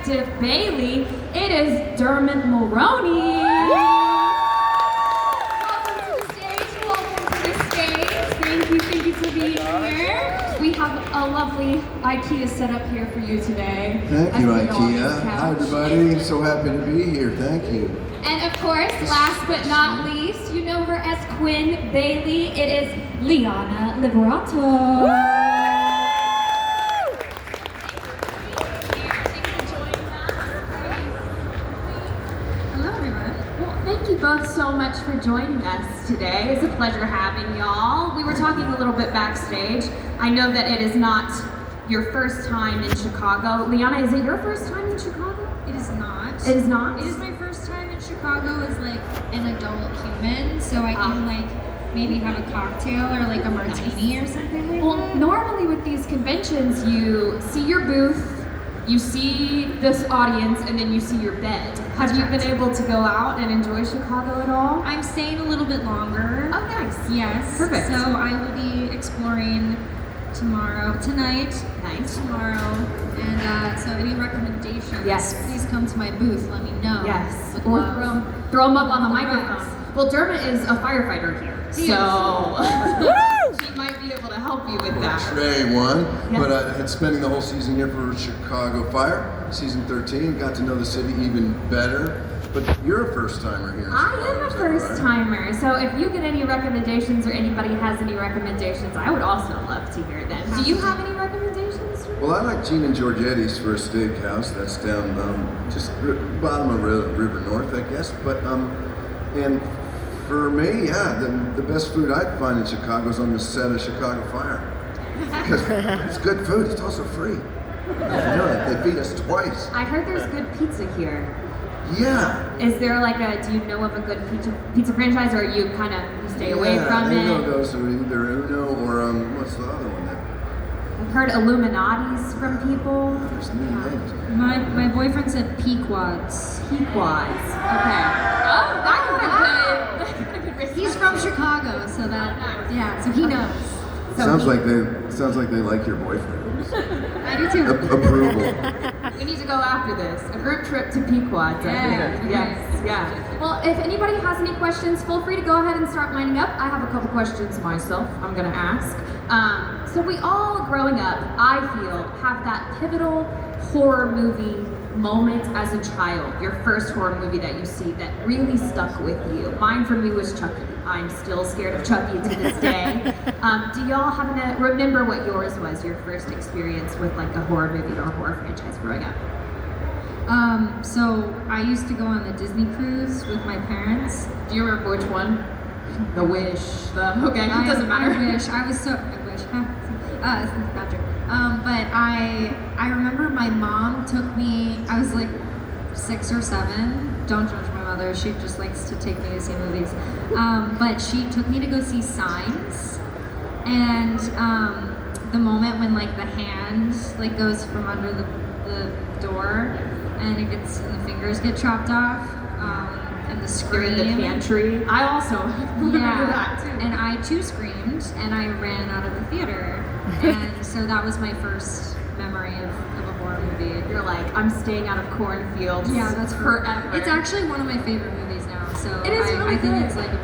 Detective Bailey, it is Dermot Mulroney. Welcome to the stage. Thank you for being here. We have a lovely IKEA setup here for you today. Thank you, IKEA. Hi, everybody. So happy to be here. Thank you. And of course, last but not least, you know her as Quinn Bailey. It is Liana Liberato. Thank you both so much for joining us today. It's a pleasure having y'all. We were talking a little bit backstage. I know that it is not your first time in Chicago. Liana, is it your first time in Chicago? It is not. It is not? It is my first time in Chicago as like an adult human, so I can like maybe have a cocktail or like a martini or something like that. Well, normally with these conventions, you see your booth, you see this audience, and then you see your bed. Have you been able to go out and enjoy Chicago at all? I'm staying a little bit longer. Oh, nice. Yes. Perfect. So I will be exploring tonight, tomorrow, and so any recommendations? Yes. Please come to my booth. Let me know. Yes. Would Or love. throw them up on the Correct. microphone. Well, Dermot is a firefighter here, He so she might be able to help you with that. Trey won, Yes. but I had spending the whole season here for Chicago Fire, season 13. Got to know the city even better. But you're a first timer here. I am a first timer, so if you get any recommendations or anybody has any recommendations, I would also love to hear them. Do you have any recommendations? Well, I like Gene and Giorgetti's for a steakhouse. That's down just bottom of River North, I guess. But and for me, yeah, the best food I find in Chicago is on the set of Chicago Fire. Because it's good food. It's also free. You know, they feed us twice. I heard there's good pizza here. Yeah. Is there like do you know of a good pizza franchise, or you kind of stay away from I it? know those are either Uno or what's the other one? I've heard Illuminati's from people. There's new names. My boyfriend said Pequods. Pequods. Okay. Oh, that got a good response. He's from Chicago, so that so he knows. So Sounds like they like your boyfriend. I do too. Approval. We need to go after this. A group trip to Pequods. Yeah. Yes. Yeah. Well, if anybody has any questions, feel free to go ahead and start lining up. I have a couple questions myself I'm going to ask. So we all, growing up, I feel, have that pivotal horror movie moment as a child. Your first horror movie that you see that really stuck with you. Mine for me was Chucky. I'm still scared of Chucky to this day. Do y'all happen to remember what yours was, your first experience with like a horror movie or a horror franchise growing up? So I used to go on the Disney cruise with my parents. Do you remember which one? The Wish, okay, it doesn't matter. I wish. I wish. It's not true. But I remember my mom took me, I was like 6 or 7. Don't judge my mother, she just likes to take me to see movies. But she took me to go see Signs. And the moment when like the hand like goes from under the door and the fingers get chopped off, and the scream. You're in the pantry. I also remember that too. And I too screamed, and I ran out of the theater. And so that was my first memory of a horror movie. You're like, I'm staying out of cornfields. Yeah, that's forever. It's actually one of my favorite movies now. So it is really I think good. it's like a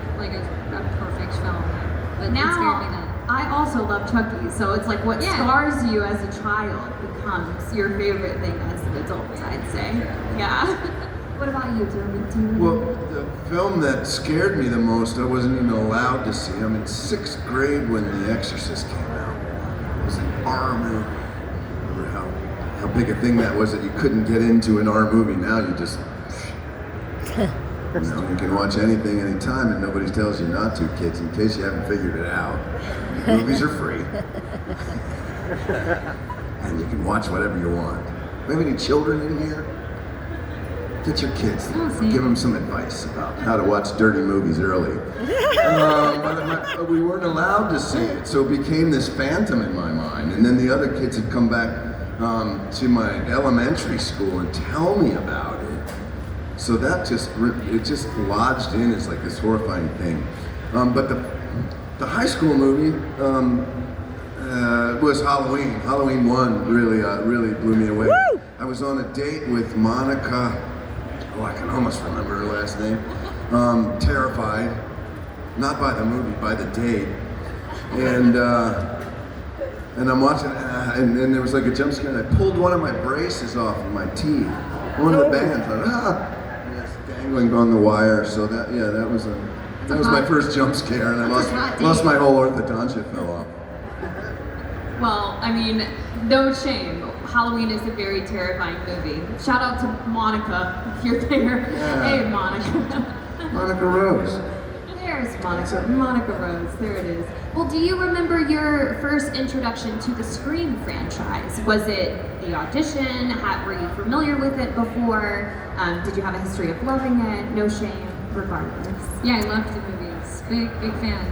perfect film. But now, it scared me then. I also love Chucky, so it's like what scars you as a child becomes your favorite thing as an adult, I'd say. Yeah. What about you, Dermot? Well, the film that scared me the most, I wasn't even allowed to see. I'm in 6th grade when The Exorcist came out. It was an R movie. Remember how big a thing that was that you couldn't get into an R movie. Now you just, you can watch anything, anytime, and nobody tells you not to, kids, in case you haven't figured it out. Movies are free. And you can watch whatever you want. Do we have any children in here? Get your kids, give them some advice about how to watch dirty movies early. But we weren't allowed to see it, so it became this phantom in my mind. And then the other kids had come back to my elementary school and tell me about it. So that just lodged in as like this horrifying thing. But the high school movie was Halloween. Halloween 1 really blew me away. Woo! I was on a date with Monica. Oh, I can almost remember her last name. Terrified, not by the movie, by the date. And I'm watching, and there was like a jump scare, and I pulled one of my braces off of my teeth. One of the bands, and it's dangling on the wire. So that was my first jump scare, and I lost my whole orthodontia fell off. Well, I mean, no shame. Halloween is a very terrifying movie. Shout out to Monica if you're there. Yeah. Hey, Monica. Monica Rose. There's Monica. Monica Rose. There it is. Well, do you remember your first introduction to the Scream franchise? Was it the audition? Were you familiar with it before? Did you have a history of loving it? No shame, regardless. Yeah, I loved the movies. Big fan.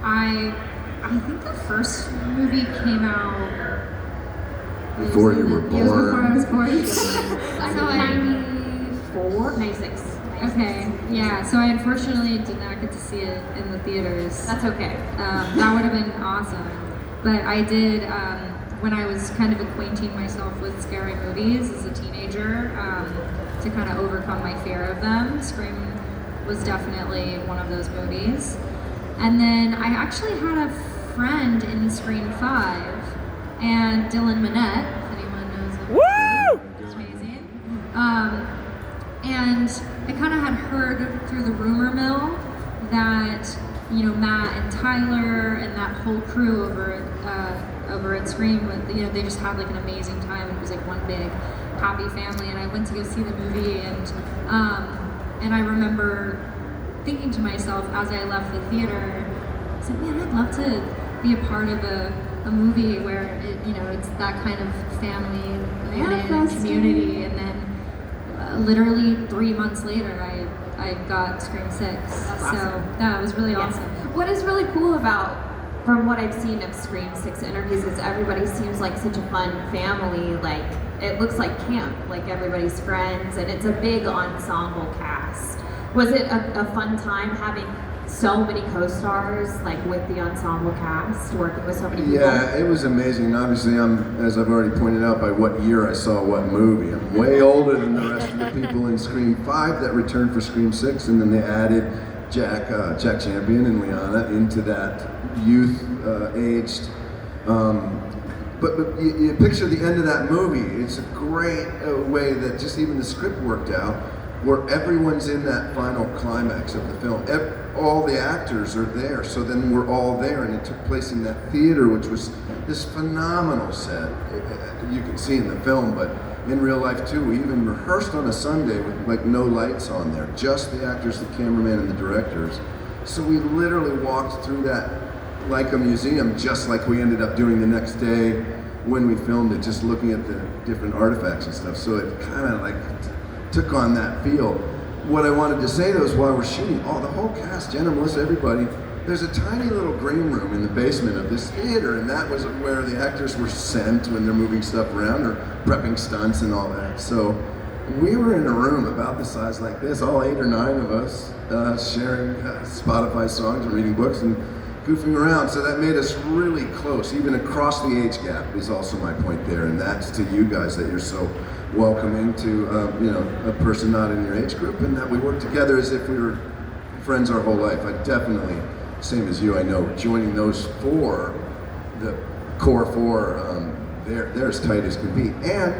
I think the first movie came out Before you were born. It was before I was born. So 94? 96. Okay, yeah, so I unfortunately did not get to see it in the theaters. That's okay. That would have been awesome. But I did, when I was kind of acquainting myself with scary movies as a teenager, to kind of overcome my fear of them, Scream was definitely one of those movies. And then I actually had a friend in Scream 5, and Dylan Minnette, if anyone knows him. Woo! He's amazing. And I kind of had heard through the rumor mill that, you know, Matt and Tyler and that whole crew over at Scream, they just had like an amazing time. It was like one big happy family, and I went to go see the movie, and I remember thinking to myself as I left the theater, I said, man, I'd love to be a part of a movie where it's that kind of family and community. And then literally 3 months later, I got Scream 6. That's awesome. So that was really awesome. What is really cool about, from what I've seen of Scream 6 interviews, is everybody seems like such a fun family. Like, it looks like camp, like everybody's friends, and it's a big ensemble cast. Was it a fun time having so many co-stars, like with the ensemble cast, working with so many people? Yeah, it was amazing. Obviously, as I've already pointed out, by what year I saw what movie. I'm way older than the rest of the people in Scream 5 that returned for Scream 6, and then they added Jack Champion and Liana into that youth-aged. But you picture the end of that movie. It's a great way that just even the script worked out, where everyone's in that final climax of the film. All the actors are there, so then we're all there, and it took place in that theater, which was this phenomenal set. You can see in the film, but in real life too. We even rehearsed on a Sunday with like no lights on there, just the actors, the cameraman, and the directors. So we literally walked through that like a museum, just like we ended up doing the next day when we filmed it, just looking at the different artifacts and stuff. So it kind of like took on that feel. What I wanted to say though is while we're shooting, the whole cast, Jenna, Melissa, everybody, there's a tiny little green room in the basement of this theater, and that was where the actors were sent when they're moving stuff around or prepping stunts and all that. So we were in a room about the size like this, all 8 or 9 of us, sharing Spotify songs and reading books and goofing around. So that made us really close, even across the age gap is also my point there, and that's to you guys that you're so welcoming to a person not in your age group, and that we work together as if we were friends our whole life. I definitely, same as you, I know joining those 4, the core 4, they're as tight as can be. And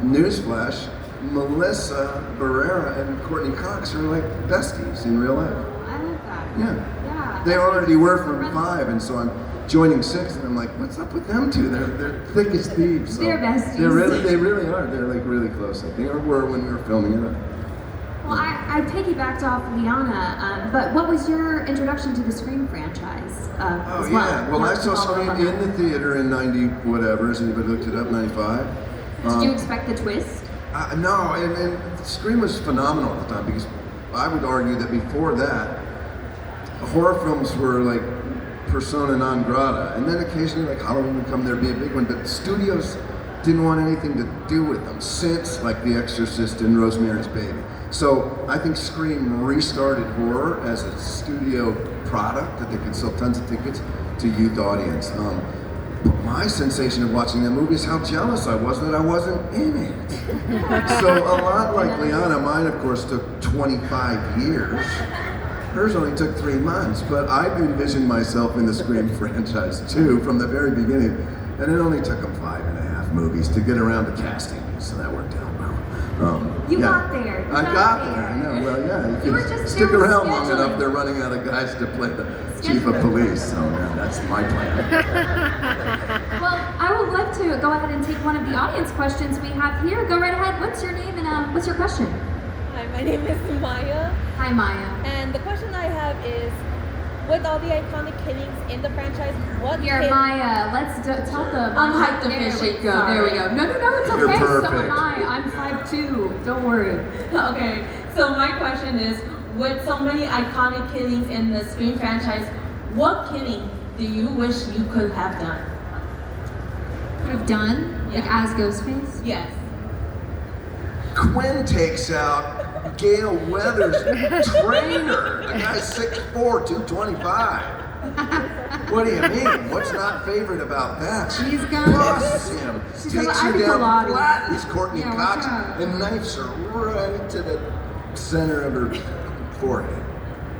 newsflash, Melissa Barrera and Courtney Cox are like besties in real life. I love that. Yeah. Yeah. They already were from 5, and so I'm joining 6, and I'm like, what's up with them two? They're thick as thieves. So They're besties. they really are. They're like really close. I think, or were when we were filming it. Well, I piggybacked off Liana, but what was your introduction to the Scream franchise as well? Yeah. Well, I saw Scream in the theater in 90 whatever. Has anybody looked it up? 95. Did you expect the twist? No, and Scream was phenomenal at the time, because I would argue that before that, horror films were like persona non grata, and then occasionally like Halloween would come, there'd be a big one, but studios didn't want anything to do with them since like The Exorcist and Rosemary's Baby. So I think Scream restarted horror as a studio product that they could sell tons of tickets to youth audience. But my sensation of watching that movie is how jealous I was that I wasn't in it. So a lot like Liana, mine of course took 25 years. Hers only took 3 months, but I envisioned myself in the Scream franchise too from the very beginning. And it only took them 5.5 movies to get around to casting me, so that worked out well. You got there. I got there. I know. Well, yeah. You were If you just stick around long scheduling. enough, they're running out of guys to play the chief of police. So yeah, that's my plan. Well, I would love to go ahead and take one of the audience questions we have here. Go right ahead. What's your name and what's your question? Hi, my name is Maya, Hi, Maya. and the question I have is, with all the iconic killings in the franchise, what Here, kill- Maya, let's tell them. Unhype the There fish we go. There we go. No, it's okay. You're So perfect. am I. I'm 5'2". Don't worry. Okay, so my question is, with so many iconic killings in the Scream franchise, what killing do you wish you could have done? Could have done, like Yeah. as Ghostface. Yes. Quinn takes out Gail Weathers' trainer. The guy's 6'4", 225. What do you mean? What's not favorite about that? She's got- crosses him, She's takes got her Ivy down Pilates. flat. He's Courtney Yeah, watch Cox out. and knifes her right to the center of her forehead.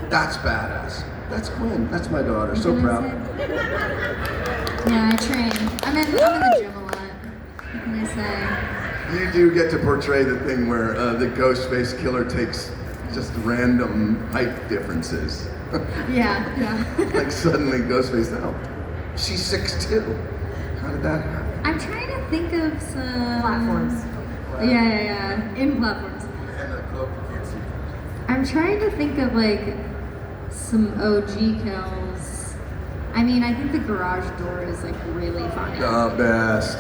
That's badass. That's Quinn. That's my daughter. So proud. Yeah, I train. I'm in the gym a lot. What can I say? You do get to portray the thing where the Ghostface killer takes just random height differences. Yeah. Like suddenly Ghostface, oh, she's 6'2". How did that happen? I'm trying to think of some Platforms. Yeah. In platforms. And the cloak you can't see. I'm trying to think of like some OG kills. I mean, I think the garage door is like really funny. The best.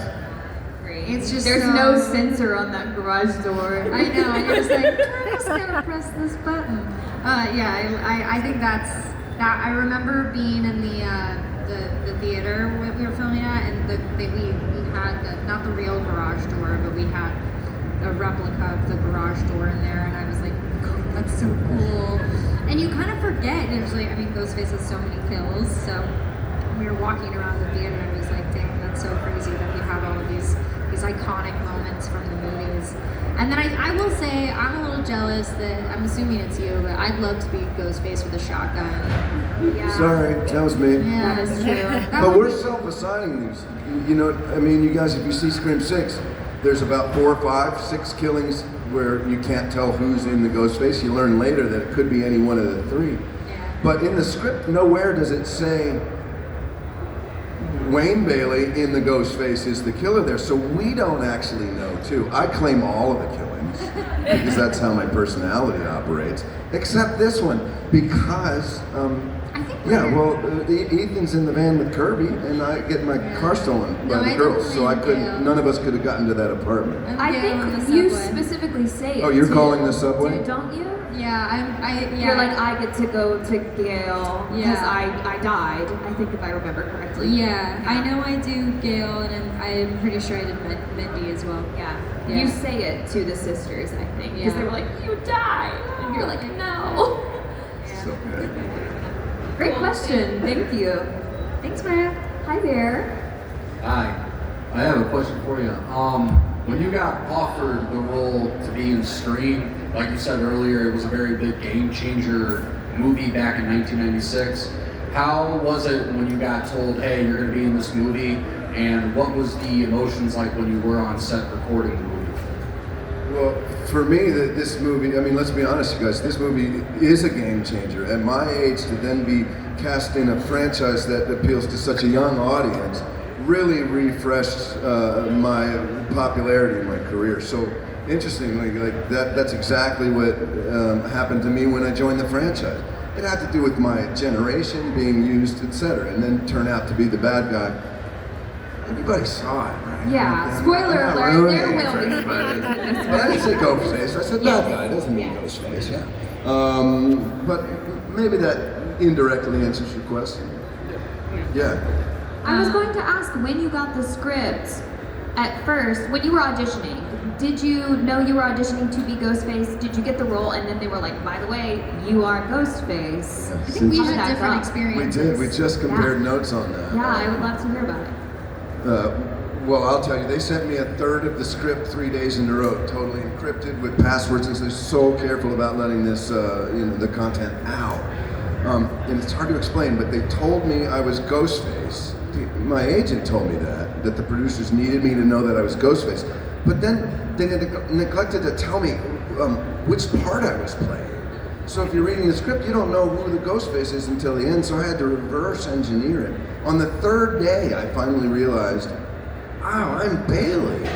It's just There's so- no sensor on that garage door. I know. And you're just like, I'm just gonna press this button. I think that's that. I remember being in the theater we were filming at, and we had not the real garage door, but we had a replica of the garage door in there, and I was like, oh, that's so cool. And you kind of forget. There's like, I mean, Ghostface has so many kills, so we were walking around the theater, and I was like, damn, that's so crazy that we have all of these iconic moments from the movies. And then I will say, I'm a little jealous that, I'm assuming it's you, but I'd love to be Ghostface with a shotgun. Yeah. Sorry, that was me. Yeah, That is true. That But would we're be- self-assigning these. You know, I mean, you guys, if you see Scream 6, there's about 4, 5, 6 killings where you can't tell who's in the Ghostface. You learn later that it could be any one of the 3. Yeah. But in the script, nowhere does it say Wayne Bailey in the Ghostface is the killer there, so we don't actually know too. I claim all of the killings because that's how my personality operates, except this one because, I think yeah, we're- well, Ethan's in the van with Kirby, and I get my car stolen by No, the I girls, don't so I think couldn't. Gail. None of us could have gotten to that apartment. I'm I Gail on the think you subway. specifically say it. Oh, you're too. calling the subway? Don't you? Yeah, You're like, I get to go to Gail because Yeah. I died. I think if I remember correctly. Yeah, I know I do Gail, and I'm pretty sure I did Mindy as well. Yeah. Yeah. You say it to the sisters, I think, because Yeah. they were like, "You died," and you're like, "No." So good. Great question. Thank you. Thanks, Maya. Hi there. Hi, I have a question for you. When you got offered the role to be in Scream, like you said earlier, it was a very big game changer movie back in 1996. How was it when you got told, hey, you're going to be in this movie, and what was the emotions like when you were on set recording the movie? Well, for me, this movie, I mean, let's be honest, you guys, this movie is a game changer. At my age, to then be cast in a franchise that appeals to such a young audience really refreshed my popularity in my career. So, interestingly, like that's exactly what happened to me when I joined the franchise. It had to do with my generation being used, etc., and then turn out to be the bad guy. Everybody saw it, right? Yeah, Like, spoiler I'm not alert, ruining there it will for be anybody. spoilers. But I didn't say Ghostface. I said Yes. bad guy. It doesn't mean Yes. Ghostface. Yeah. But maybe that indirectly answers your question. Yeah. I was going to ask when you got the script at first, when you were auditioning, did you know you were auditioning to be Ghostface? Did you get the role and then they were like, by the way, you are Ghostface? I think we How did had that different go? We experiences. did. We just compared notes on that. Yeah, I would love to hear about it. Well, I'll tell you, they sent me a third of the script 3 days in a row, totally encrypted with passwords, and they're so careful about letting this, the content out. And it's hard to explain, but they told me I was Ghostface. My agent told me that the producers needed me to know that I was Ghostface. But then they neglected to tell me which part I was playing. So if you're reading the script, you don't know who the Ghostface is until the end, so I had to reverse engineer it. On the third day, I finally realized, wow, I'm Bailey.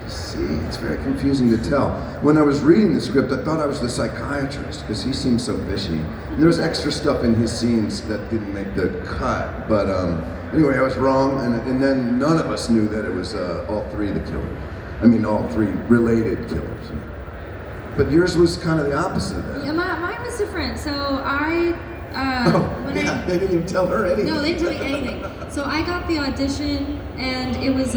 See, it's very confusing to tell. When I was reading the script, I thought I was the psychiatrist because he seemed so fishy. And there was extra stuff in his scenes that didn't make the cut. But anyway, I was wrong, and then none of us knew that it was all three the killers. I mean, all three related killers. But yours was kind of the opposite of that. Yeah, mine was different. So I. They didn't even tell her anything. No, they didn't tell me anything. So I got the audition, and it was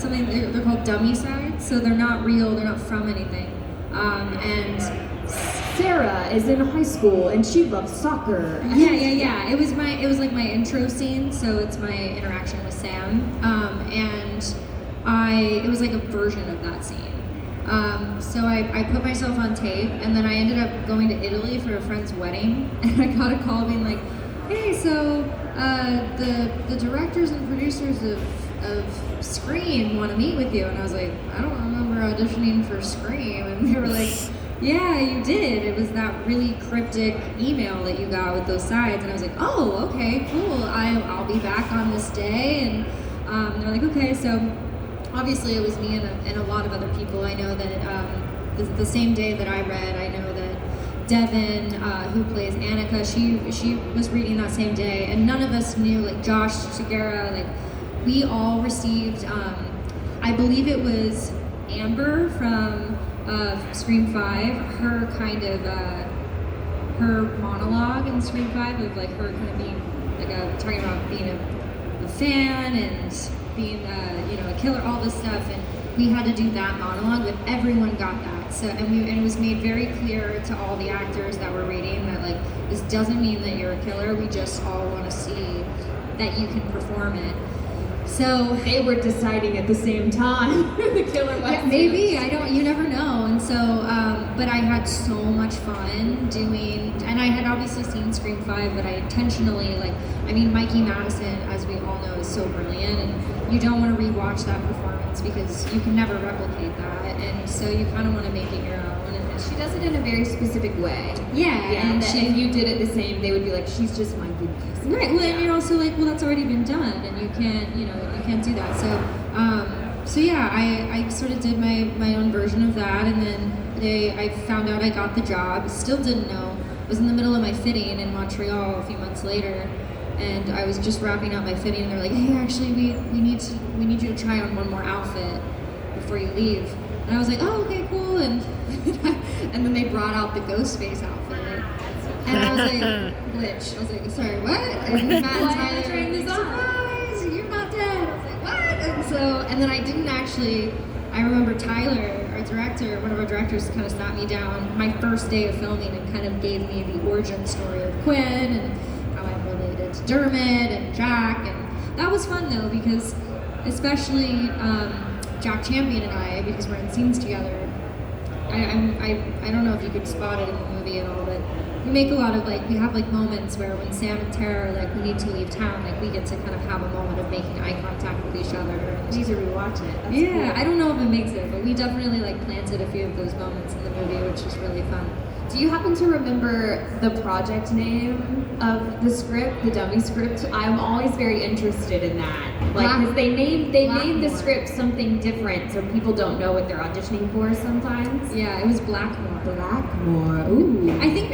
something they're called dummy sides. So they're not real. They're not from anything. And Sarah is in high school and she loves soccer. Yeah. It was like my intro scene. So it's my interaction with Sam. It was like a version of that scene. So I put myself on tape, and then I ended up going to Italy for a friend's wedding, and I got a call being like, hey, so the directors and producers of Scream want to meet with you. And I was like, I don't remember auditioning for Scream. And they were like, yeah, you did. It was that really cryptic email that you got with those sides. And I was like, oh, okay, cool. I'll be back on this day. And they're like, okay, so obviously it was me and a lot of other people. I know that the same day that I read, I know that Devin, who plays Annika, she was reading that same day, and none of us knew, like Josh, Shigeru, like we all received, I believe it was Amber from Scream 5, her kind of, her monologue in Scream 5 of like her kind of being, like talking about being a fan and being a killer, all this stuff, and we had to do that monologue, but everyone got that. So and it was made very clear to all the actors that were reading that like this doesn't mean that you're a killer. We just all want to see that you can perform it. So they were deciding at the same time the killer was. Yeah, maybe you never know. And so, but I had so much fun doing, and I had obviously seen Scream 5, but I intentionally Mikey Madison, as we all know, is so brilliant, and you don't want to rewatch that performance because you can never replicate that, and so you kind of want to make it your own. And she does it in a very specific way. Yeah, and if you did it the same, they would be like, she's just my good cousin. Right. Well, and you're also like, well, that's already been done, and you can't do that. So yeah, I sort of did my own version of that, and then I found out I got the job. Still didn't know. I was in the middle of my fitting in Montreal a few months later, and I was just wrapping up my fitting, and they're like, hey, actually, we need you to try on one more outfit before you leave. And I was like, oh, okay, cool. And and then they brought out the Ghostface outfit, and I was like, glitch. I was like, sorry, what? And Matt and Tyler trying this on? Surprise, you're not dead. I was like, what? And then I didn't actually. I remember Tyler, our director, one of our directors, kind of sat me down my first day of filming and kind of gave me the origin story of Quinn and how I'm related to Dermot and Jack, and that was fun though because especially Jack Champion and I, because we're in scenes together. I don't know if you could spot it in the movie at all, but we make a lot of we have moments where when Sam and Tara are we need to leave town, we get to kind of have a moment of making eye contact with each other. And Need to rewatch it. That's yeah, cool. I don't know if it makes it, but we definitely planted a few of those moments in the movie, which is really fun. Do you happen to remember the project name of the script, the dummy script? I'm always very interested in that. Because they named the script something different, so people don't know what they're auditioning for sometimes. Yeah, it was Blackmore. Blackmore. Ooh. I think